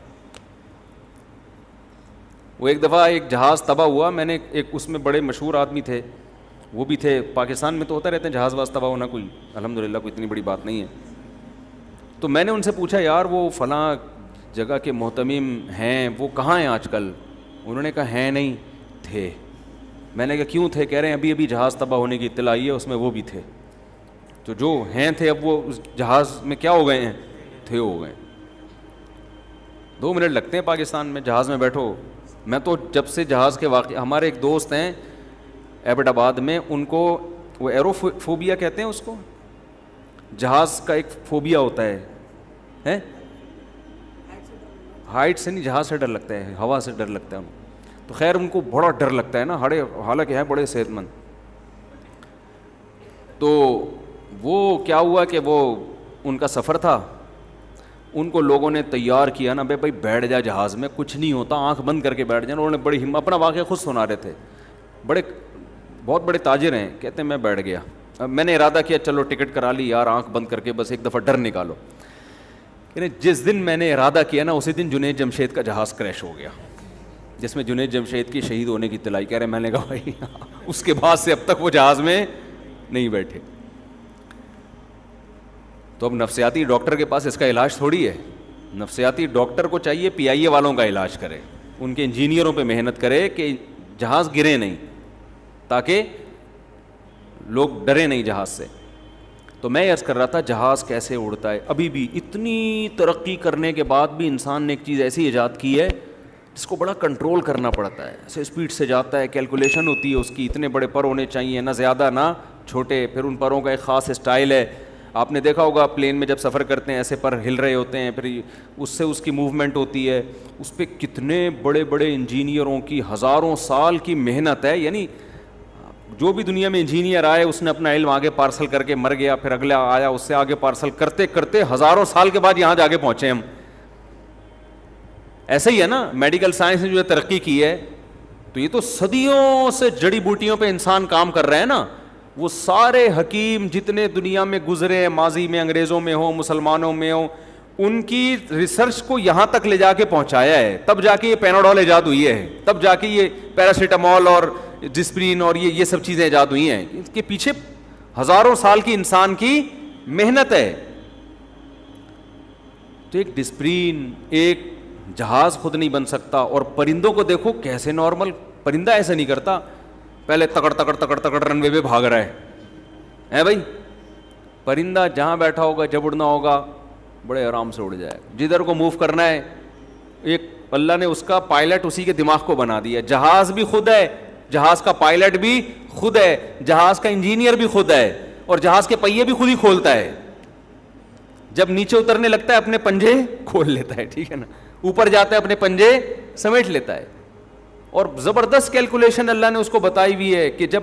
وہ ایک دفعہ ایک جہاز تباہ ہوا، میں نے ایک اس میں بڑے مشہور آدمی تھے، وہ بھی تھے، پاکستان میں تو ہوتا رہتے ہیں جہاز واز تباہ ہونا، کوئی الحمدللہ کوئی اتنی بڑی بات نہیں ہے. تو میں نے ان سے پوچھا یار وہ فلاں جگہ کے محتمم ہیں وہ کہاں ہیں آج کل؟ انہوں نے کہا ہیں نہیں، تھے. میں نے کہا کیوں تھے؟ کہہ رہے ہیں ابھی جہاز تباہ ہونے کی اطلاع آئی ہے، اس میں وہ بھی تھے. تو جو ہیں تھے اب وہ اس جہاز میں کیا ہو گئے ہیں، تھے ہو گئے. 2 منٹ لگتے ہیں پاکستان میں جہاز میں بیٹھو. میں تو جب سے جہاز کے واقع، ہمارے ایک دوست ہیں ایبٹ آباد میں، ان کو وہ ایرو فوبیا کہتے ہیں اس کو، جہاز کا ایک فوبیا ہوتا ہے، ہائٹ سے نہیں، جہاز سے ڈر لگتا ہے، ہوا سے ڈر لگتا ہے. تو خیر ان کو بڑا ڈر لگتا ہے نا، حالانکہ ہیں بڑے صحت مند. تو وہ کیا ہوا کہ وہ ان کا سفر تھا، ان کو لوگوں نے تیار کیا نا، بھائی بیٹھ جا جہاز میں، کچھ نہیں ہوتا، آنکھ بند کر کے بیٹھ جائیں. انہوں نے بڑی ہمت، اپنا واقعہ خود سنا رہے تھے، بہت بڑے تاجر ہیں، کہتے ہیں میں بیٹھ گیا. میں نے ارادہ کیا چلو ٹکٹ کرا لی یار، آنکھ بند کر کے بس ایک دفعہ ڈر نکالو. یعنی جس دن میں نے ارادہ کیا نا اسی دن جنید جمشید کا جہاز کریش ہو گیا، جس میں جنید جمشید کی شہید ہونے کی اطلاع. کہہ رہے میں نے کہا بھائی اس کے بعد سے اب تک وہ جہاز میں نہیں بیٹھے. تو اب نفسیاتی ڈاکٹر کے پاس اس کا علاج تھوڑی ہے. نفسیاتی ڈاکٹر کو چاہیے پی آئی اے والوں کا علاج کرے، ان کے انجینئروں پہ محنت کرے کہ جہاز گرے نہیں، تاکہ لوگ ڈرے نہیں جہاز سے. تو میں عرض کر رہا تھا جہاز کیسے اڑتا ہے. ابھی بھی اتنی ترقی کرنے کے بعد بھی انسان نے ایک چیز ایسی ایجاد کی ہے جس کو بڑا کنٹرول کرنا پڑتا ہے, ایسے اسپیڈ سے جاتا ہے, کیلکولیشن ہوتی ہے اس کی, اتنے بڑے پر ہونے چاہیے, نہ زیادہ نہ چھوٹے, پھر ان پروں کا ایک خاص اسٹائل ہے. آپ نے دیکھا ہوگا پلین میں جب سفر کرتے ہیں ایسے پر ہل رہے ہوتے ہیں, پھر اس سے اس کی موومنٹ ہوتی ہے, اس پہ کتنے بڑے بڑے انجینئروں کی ہزاروں سال کی محنت ہے. یعنی جو بھی دنیا میں انجینئر آئے اس نے اپنا علم آگے پارسل کر کے مر گیا, پھر اگلا آیا اس سے آگے پارسل کرتے کرتے ہزاروں سال کے بعد یہاں جا کے پہنچے ہم. ایسا ہی ہے نا, میڈیکل سائنس نے جو ترقی کی ہے, تو یہ تو صدیوں سے جڑی بوٹیوں پہ انسان کام کر رہے ہیں نا. وہ سارے حکیم جتنے دنیا میں گزرے ہیں, ماضی میں انگریزوں میں ہوں مسلمانوں میں ہوں, ان کی ریسرچ کو یہاں تک لے جا کے پہنچایا ہے, تب جا کے یہ پیناڈول ایجاد ہوئی ہے, تب جا کے یہ پیراسیٹامول اور ڈسپرین اور یہ سب چیزیں ایجاد ہوئی ہیں. اس کے پیچھے ہزاروں سال کی انسان کی محنت ہے. تو ایک ڈسپرین, ایک جہاز خود نہیں بن سکتا. اور پرندوں کو دیکھو کیسے نارمل, پرندہ ایسا نہیں کرتا, پہلے تکڑ تکڑ تکڑ تکڑ رن وے پہ بھاگ رہا ہے بھائی. پرندہ جہاں بیٹھا ہوگا جب اڑنا ہوگا بڑے آرام سے اڑ جائے, جدھر کو موو کرنا ہے. ایک اللہ نے اس کا پائلٹ اسی کے دماغ کو بنا دیا. جہاز بھی خود ہے, جہاز کا پائلٹ بھی خود ہے, جہاز کا انجینئر بھی خود ہے, اور جہاز کے پہیے بھی خود ہی کھولتا ہے. جب نیچے اترنے لگتا ہے اپنے پنجے کھول لیتا ہے, ٹھیک ہے نا, اوپر جاتا ہے اپنے پنجے سمیٹ لیتا ہے. اور زبردست کیلکولیشن اللہ نے اس کو بتائی ہوئی ہے کہ جب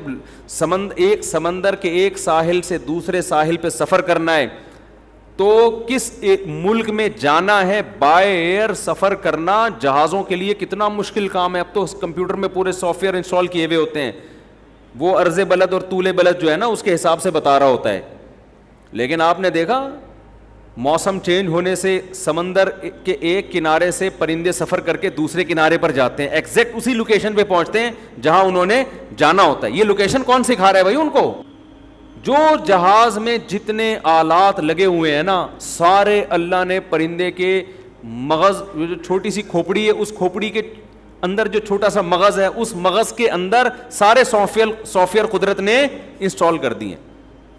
ایک سمندر کے ایک ساحل سے دوسرے ساحل پہ سفر کرنا ہے تو کس ایک ملک میں جانا ہے, بائی ایئر سفر کرنا جہازوں کے لیے کتنا مشکل کام ہے. اب تو کمپیوٹر میں پورے سافٹ ویئر انسٹال کیے ہوئے ہوتے ہیں, وہ عرض بلد اور طول بلد جو ہے نا اس کے حساب سے بتا رہا ہوتا ہے. لیکن آپ نے دیکھا موسم چینج ہونے سے سمندر کے ایک کنارے سے پرندے سفر کر کے دوسرے کنارے پر جاتے ہیں, ایگزیکٹ اسی لوکیشن پہ پہنچتے ہیں جہاں انہوں نے جانا ہوتا ہے. یہ لوکیشن کون سکھا رہا ہے بھائی ان کو؟ جو جہاز میں جتنے آلات لگے ہوئے ہیں نا, سارے اللہ نے پرندے کے مغز, جو چھوٹی سی کھوپڑی ہے اس کھوپڑی کے اندر جو چھوٹا سا مغز ہے اس مغز کے اندر سارے سافٹ ویئر قدرت نے انسٹال کر دیے.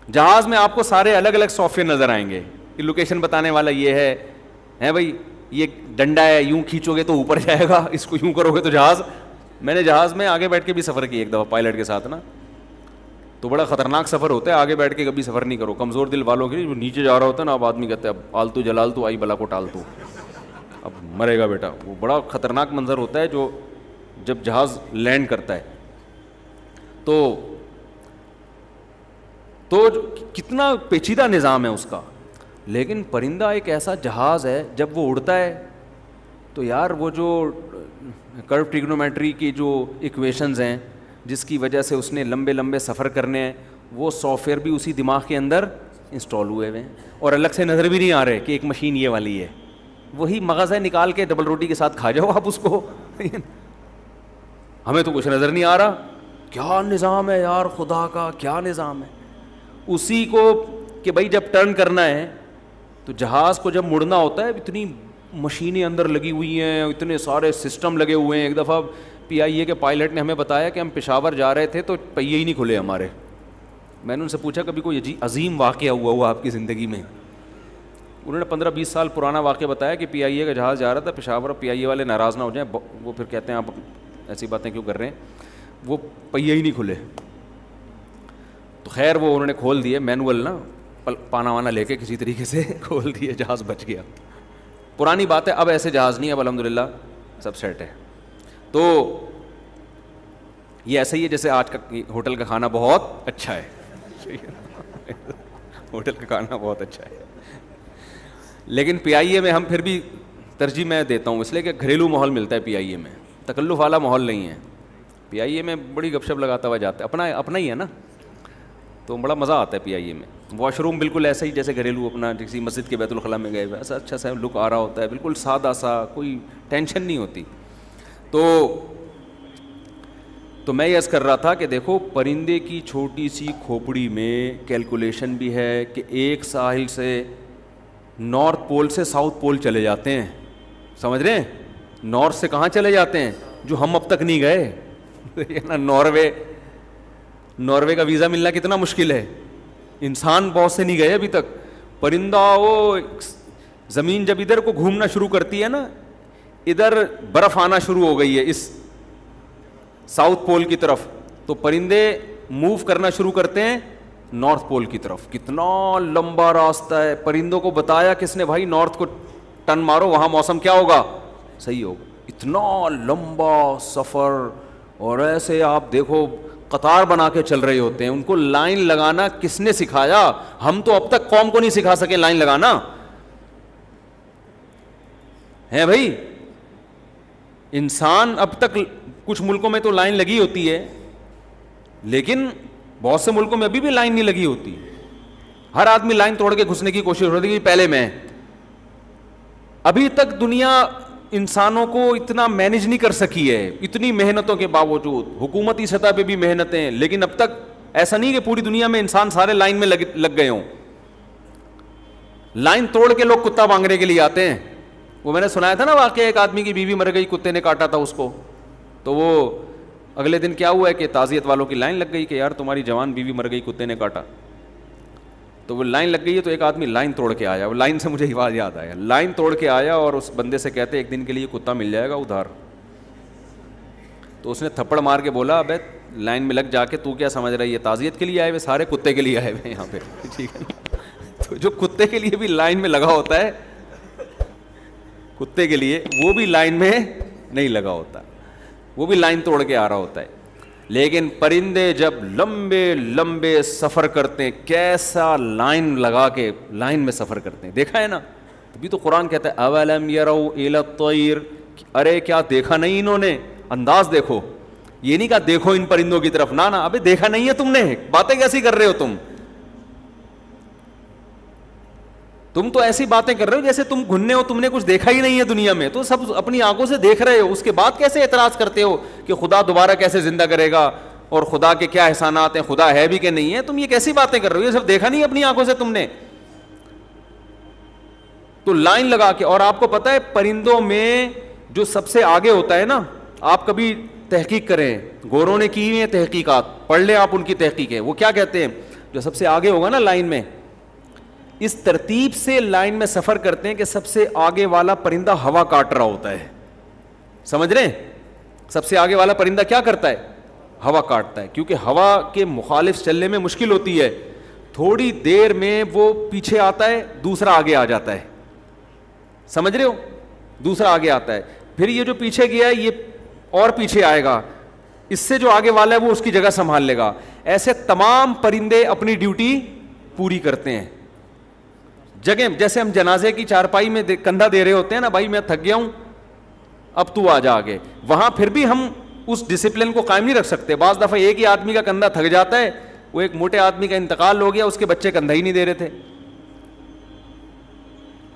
جہاز میں آپ کو سارے الگ الگ سافٹ ویئر نظر آئیں گے, لوکیشن بتانے والا یہ ہے بھائی, یہ ڈنڈا ہے, یوں کھینچو گے تو اوپر جائے گا, اس کو یوں کرو گے تو جہاز. میں نے جہاز میں آگے بیٹھ کے بھی سفر کیا ایک دفعہ پائلٹ کے ساتھ نا, تو بڑا خطرناک سفر ہوتا ہے. آگے بیٹھ کے کبھی سفر نہیں کرو, کمزور دل والوں کے لیے. نیچے جا رہا ہوتا ہے نا, اب آدمی کہتے ہیں اب آلتو جلال تو آئی بلا کو ٹال تو, اب مرے گا بیٹا. وہ بڑا خطرناک منظر ہوتا ہے جو جب جہاز لینڈ کرتا ہے. تو کتنا پیچیدہ نظام ہے اس کا. لیکن پرندہ ایک ایسا جہاز ہے جب وہ اڑتا ہے تو یار وہ جو کرو ٹریگنومیٹری کی جو ایکویشنز ہیں جس کی وجہ سے اس نے لمبے لمبے سفر کرنے ہیں, وہ سافٹ ویئر بھی اسی دماغ کے اندر انسٹال ہوئے ہوئے ہیں, اور الگ سے نظر بھی نہیں آ رہے کہ ایک مشین یہ والی ہے. وہی مغز ہے, نکال کے ڈبل روٹی کے ساتھ کھا جاؤ آپ اس کو. ہمیں تو کچھ نظر نہیں آ رہا. کیا نظام ہے یار خدا کا, کیا نظام ہے. اسی کو کہ بھائی جب ٹرن کرنا ہے تو جہاز کو جب مڑنا ہوتا ہے, اتنی مشینیں اندر لگی ہوئی ہیں, اتنے سارے سسٹم لگے ہوئے ہیں. ایک دفعہ PIA کے پائلٹ نے ہمیں بتایا کہ ہم پشاور جا رہے تھے تو پہیے ہی نہیں کھلے ہمارے. میں نے ان سے پوچھا کبھی کوئی عظیم واقعہ ہوا آپ کی زندگی میں؟ انہوں نے 15-20 سال پرانا واقعہ بتایا کہ PIA کا جہاز جا رہا تھا پشاور, اور PIA والے ناراض نہ ہو جائیں, وہ پھر کہتے ہیں آپ ایسی باتیں کیوں کر رہے ہیں, وہ پہیے ہی نہیں کھلے. تو خیر وہ انہوں نے کھول دیے, مینول نا, پانا وانا لے کے کسی طریقے سے کھول دیے, جہاز بچ گیا. پرانی بات ہے, اب ایسے جہاز نہیں, اب الحمدللہ سب سیٹ ہے. تو یہ ایسا ہی ہے جیسے آج کا ہوٹل کا کھانا بہت اچھا ہے, ہوٹل کا کھانا بہت اچھا ہے, لیکن PIA میں ہم پھر بھی ترجیح میں دیتا ہوں اس لیے کہ گھریلو ماحول ملتا ہے PIA میں, تکلف والا ماحول نہیں ہے. PIA میں بڑی گپ شپ لگاتا ہوا جاتا ہے, اپنا ہی ہے نا, تو بڑا مزہ آتا ہے PIA میں. واش روم بالکل ایسا ہی جیسے گھریلو اپنا کسی مسجد کے بیت الخلاء میں گئے ہوئے, ایسا اچھا سا لک آ رہا ہوتا ہے, بالکل سادہ سا, کوئی ٹینشن نہیں ہوتی. تو میں یہ عرض کر رہا تھا کہ دیکھو پرندے کی چھوٹی سی کھوپڑی میں کیلکولیشن بھی ہے کہ ایک ساحل سے نارتھ پول سے ساؤتھ پول چلے جاتے ہیں, سمجھ رہے ہیں, نارتھ سے کہاں چلے جاتے ہیں جو ہم اب تک نہیں گئے. ناروے کا ویزا ملنا کتنا مشکل ہے, انسان بہت سے نہیں گئے ابھی تک. پرندہ وہ زمین جب ادھر کو گھومنا شروع کرتی ہے نا, ادھر برف آنا شروع ہو گئی ہے اس ساؤتھ پول کی طرف, تو پرندے موو کرنا شروع کرتے ہیں نارتھ پول کی طرف. کتنا لمبا راستہ ہے. پرندوں کو بتایا کس نے, بھائی نارتھ کو ٹن مارو, وہاں موسم کیا ہوگا, صحیح ہوگا. اتنا لمبا سفر, اور ایسے آپ دیکھو قطار بنا کے چل رہے ہوتے ہیں. ان کو لائن لگانا کس نے سکھایا؟ ہم تو اب تک قوم کو نہیں سکھا سکے لائن لگانا ہے بھائی. انسان اب تک کچھ ملکوں میں تو لائن لگی ہوتی ہے, لیکن بہت سے ملکوں میں ابھی بھی لائن نہیں لگی ہوتی. ہر آدمی لائن توڑ کے گھسنے کی کوشش ہوتی ہے کہ پہلے میں. ابھی تک دنیا انسانوں کو اتنا مینج نہیں کر سکی ہے, اتنی محنتوں کے باوجود. حکومتی سطح پہ بھی محنتیں, لیکن اب تک ایسا نہیں کہ پوری دنیا میں انسان سارے لائن میں لگ گئے ہوں. لائن توڑ کے لوگ کتا مانگنے کے لیے آتے ہیں. وہ میں نے سنایا تھا نا واقعہ, ایک آدمی کی بیوی مر گئی, کتے نے کاٹا تھا اس کو, تو وہ اگلے دن کیا ہوا ہے کہ تعزیت والوں کی لائن لگ گئی کہ یار تمہاری جوان بیوی مر گئی, کتے نے کاٹا. تو وہ لائن لگ گئی ہے, تو ایک آدمی لائن توڑ کے آیا. وہ لائن سے مجھے بات یاد آیا, لائن توڑ کے آیا اور اس بندے سے کہتے ایک دن کے لیے کتا مل جائے گا ادھار. تو اس نے تھپڑ مار کے بولا, ابے لائن میں لگ جا کے تو کیا سمجھ رہی ہے, تعزیت کے لیے آئے ہوئے, سارے کتے کے لیے آئے ہوئے یہاں پہ, ٹھیک ہے نا. تو جو کتے کے لیے بھی لائن میں لگا ہوتا ہے, کتے کے لیے وہ بھی لائن میں نہیں لگا ہوتا, وہ بھی لائن توڑ کے آ رہا ہوتا ہے. لیکن پرندے جب لمبے لمبے سفر کرتے ہیں, کیسا لائن لگا کے لائن میں سفر کرتے ہیں, دیکھا ہے نا. تبھی تو قرآن کہتا ہے اولم یروا الی الطیر, ارے کیا دیکھا نہیں انہوں نے. انداز دیکھو, یہ نہیں کہا دیکھو ان پرندوں کی طرف, نہ ابے دیکھا نہیں ہے تم نے, باتیں کیسی کر رہے ہو تم تو ایسی باتیں کر رہے ہو جیسے تم گھننے ہو, تم نے کچھ دیکھا ہی نہیں ہے دنیا میں, تو سب اپنی آنکھوں سے دیکھ رہے ہو. اس کے بعد کیسے اعتراض کرتے ہو کہ خدا دوبارہ کیسے زندہ کرے گا, اور خدا کے کیا احسانات ہیں, خدا ہے بھی کہ نہیں ہے. تم یہ کیسی باتیں کر رہے ہو, یہ سب دیکھا نہیں اپنی آنکھوں سے تم نے. تو لائن لگا کے, اور آپ کو پتا ہے پرندوں میں جو سب سے آگے ہوتا ہے نا, آپ کبھی تحقیق کریں, گوروں نے کی ہوئی ہیں تحقیقات, پڑھ لیں آپ ان کی تحقیقیں. وہ کیا کہتے ہیں, جو سب سے آگے ہوگا نا لائن میں, اس ترتیب سے لائن میں سفر کرتے ہیں کہ سب سے آگے والا پرندہ ہوا کاٹ رہا ہوتا ہے. سمجھ رہے ہیں, سب سے آگے والا پرندہ کیا کرتا ہے, ہوا کاٹتا ہے, کیونکہ ہوا کے مخالف چلنے میں مشکل ہوتی ہے. تھوڑی دیر میں وہ پیچھے آتا ہے, دوسرا آگے آ جاتا ہے. سمجھ رہے ہو, دوسرا آگے آتا ہے, پھر یہ جو پیچھے گیا ہے یہ اور پیچھے آئے گا, اس سے جو آگے والا ہے وہ اس کی جگہ سنبھال لے گا. ایسے تمام پرندے اپنی ڈیوٹی پوری کرتے ہیں. جگہ جیسے ہم جنازے کی چارپائی میں کندھا دے رہے ہوتے ہیں نا, بھائی میں تھک گیا ہوں اب تو آ جا آگے, وہاں پھر بھی ہم اس ڈسپلن کو قائم نہیں رکھ سکتے. بعض دفعہ ایک ہی آدمی کا کندھا تھک جاتا ہے, وہ ایک موٹے آدمی کا انتقال ہو گیا, اس کے بچے کندھا ہی نہیں دے رہے تھے,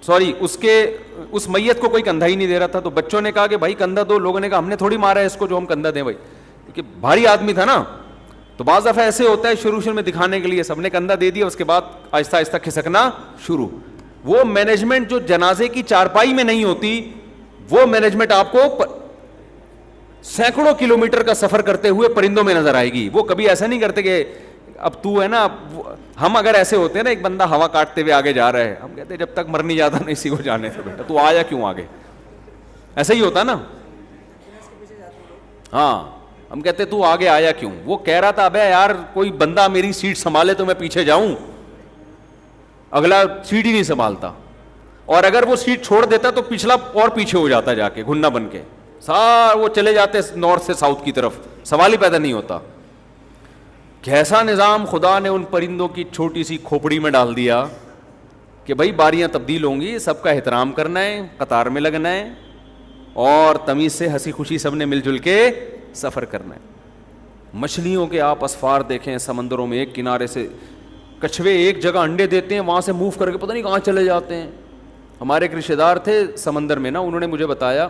سوری اس میت کو کوئی کندھا ہی نہیں دے رہا تھا, تو بچوں نے کہا کہ بھائی کندھا دو. لوگوں نے کہا ہم نے تھوڑی مارا ہے اس کو جو ہم کندھا دیں بھائی, کیونکہ بھاری آدمی تھا نا. تو بعض دفعہ ایسے ہوتا ہے, شروع میں دکھانے کے لیے سب نے کندھا دے دیا, اس کے بعد آہستہ آہستہ کھسکنا شروع. وہ مینجمنٹ جو جنازے کی چارپائی میں نہیں ہوتی, وہ مینجمنٹ آپ کو سینکڑوں کلومیٹر کا سفر کرتے ہوئے پرندوں میں نظر آئے گی. وہ کبھی ایسا نہیں کرتے کہ اب تو ہے نا, ہم اگر ایسے ہوتے ہیں نا, ایک بندہ ہوا کاٹتے ہوئے آگے جا رہا ہے, ہم کہتے ہیں جب تک مر نہیں جاتا نہیں اسی کو جانے سے بیٹا, تو آیا کیوں آگے, ایسا ہی ہوتا نا. ہاں, ہم کہتے تو آگے آیا کیوں. وہ کہہ رہا تھا ابے یار کوئی بندہ میری سیٹ سنبھالے تو میں پیچھے جاؤں, اگلا سیٹ ہی نہیں سنبھالتا, اور اگر وہ سیٹ چھوڑ دیتا تو پچھلا اور پیچھے ہو جاتا جا کے گھننا بن کے, سارا وہ چلے جاتے نارتھ سے ساؤتھ کی طرف, سوال ہی پیدا نہیں ہوتا. کیسا نظام خدا نے ان پرندوں کی چھوٹی سی کھوپڑی میں ڈال دیا کہ بھائی باریاں تبدیل ہوں گی, سب کا احترام کرنا ہے, قطار میں لگنا ہے, اور تمیز سے ہنسی خوشی سب نے مل جل کے سفر کرنا ہے. مچھلیوں کے آپ اسفار دیکھیں سمندروں میں, ایک کنارے سے کچھوے ایک جگہ انڈے دیتے ہیں, وہاں سے موو کر کے پتہ نہیں کہاں چلے جاتے ہیں. ہمارے ایک رشتے دار تھے سمندر میں نا, انہوں نے مجھے بتایا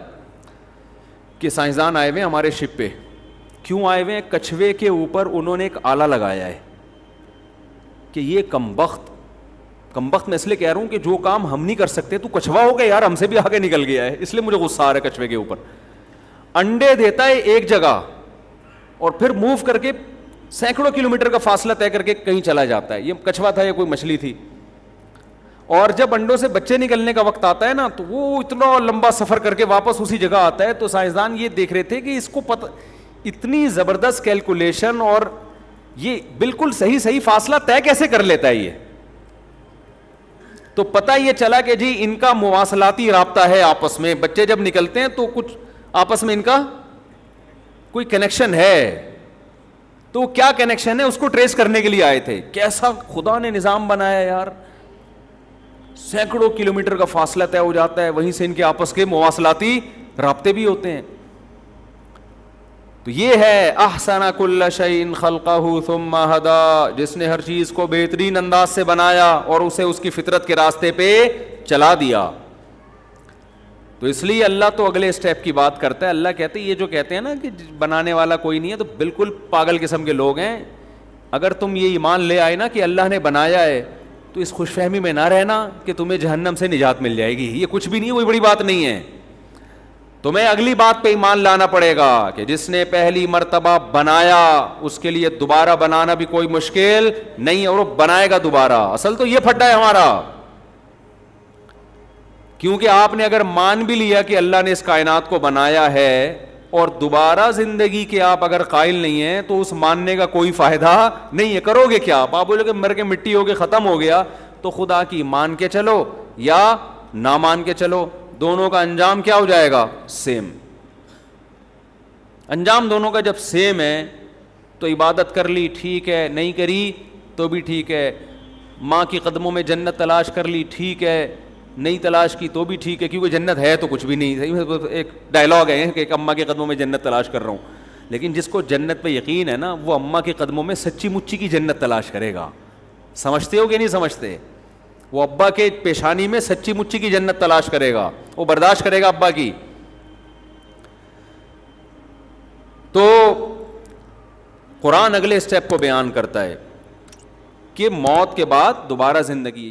کہ سائنسدان آئے ہوئے ہمارے شپ پہ. کیوں آئے ہوئے ہیں, کچھوے کے اوپر انہوں نے ایک آلہ لگایا ہے کہ یہ کمبخت میں اس لیے کہہ رہا ہوں کہ جو کام ہم نہیں کر سکتے, تو کچھوا ہو گیا یار, ہم سے بھی آگے نکل گیا ہے, اس لیے مجھے غصہ آ رہا ہے کچھوے کے اوپر. انڈے دیتا ہے ایک جگہ اور پھر موو کر کے سینکڑوں کلومیٹر کا فاصلہ طے کر کے کہیں چلا جاتا ہے. یہ کچھوا تھا یا کوئی مچھلی تھی, اور جب انڈوں سے بچے نکلنے کا وقت آتا ہے نا تو وہ اتنا لمبا سفر کر کے واپس اسی جگہ آتا ہے. تو سائنسدان یہ دیکھ رہے تھے کہ اس کو پتہ, اتنی زبردست کیلکولیشن اور یہ بالکل صحیح فاصلہ طے کیسے کر لیتا ہے یہ. تو پتہ یہ چلا کہ جی ان کا مواصلاتی رابطہ ہے آپس میں, بچے جب نکلتے ہیں تو کچھ آپس میں ان کا کوئی کنیکشن ہے. تو کیا کنیکشن ہے اس کو ٹریس کرنے کے لیے آئے تھے. کیسا خدا نے نظام بنایا یار, سینکڑوں کلومیٹر کا فاصلہ طے ہو جاتا ہے, وہیں سے ان کے آپس کے مواصلاتی رابطے بھی ہوتے ہیں. تو یہ ہے احسن کل شیء خلقہ ثم ہدی, جس نے ہر چیز کو بہترین انداز سے بنایا اور اسے اس کی فطرت کے راستے پہ چلا دیا. تو اس لیے اللہ تو اگلے اسٹیپ کی بات کرتا ہے. اللہ کہتے ہیں یہ جو کہتے ہیں نا کہ بنانے والا کوئی نہیں ہے, تو بالکل پاگل قسم کے لوگ ہیں. اگر تم یہ ایمان لے آئے نا کہ اللہ نے بنایا ہے, تو اس خوش فہمی میں نہ رہنا کہ تمہیں جہنم سے نجات مل جائے گی. یہ کچھ بھی نہیں ہے, کوئی بڑی بات نہیں ہے. تمہیں اگلی بات پہ ایمان لانا پڑے گا کہ جس نے پہلی مرتبہ بنایا اس کے لیے دوبارہ بنانا بھی کوئی مشکل نہیں, اور وہ بنائے گا دوبارہ. اصل تو یہ پھٹا ہے ہمارا, کیونکہ آپ نے اگر مان بھی لیا کہ اللہ نے اس کائنات کو بنایا ہے اور دوبارہ زندگی کے آپ اگر قائل نہیں ہیں, تو اس ماننے کا کوئی فائدہ نہیں ہے. کرو گے کیا آپ بولو کہ مر کے مٹی ہو کے ختم ہو گیا. تو خدا کی مان کے چلو یا نہ مان کے چلو, دونوں کا انجام کیا ہو جائے گا؟ سیم. انجام دونوں کا جب سیم ہے تو عبادت کر لی ٹھیک ہے, نہیں کری تو بھی ٹھیک ہے. ماں کی قدموں میں جنت تلاش کر لی ٹھیک ہے, نہیں تلاش کی تو بھی ٹھیک ہے, کیونکہ جنت ہے تو کچھ بھی نہیں. ایک ڈائلاگ ہے کہ ایک اماں کے قدموں میں جنت تلاش کر رہا ہوں, لیکن جس کو جنت پہ یقین ہے نا وہ اماں کے قدموں میں سچی مچی کی جنت تلاش کرے گا. سمجھتے ہو کہ نہیں سمجھتے؟ وہ ابا کے پیشانی میں سچی مچی کی جنت تلاش کرے گا, وہ برداشت کرے گا ابا کی. تو قرآن اگلے اسٹیپ کو بیان کرتا ہے کہ موت کے بعد دوبارہ زندگی.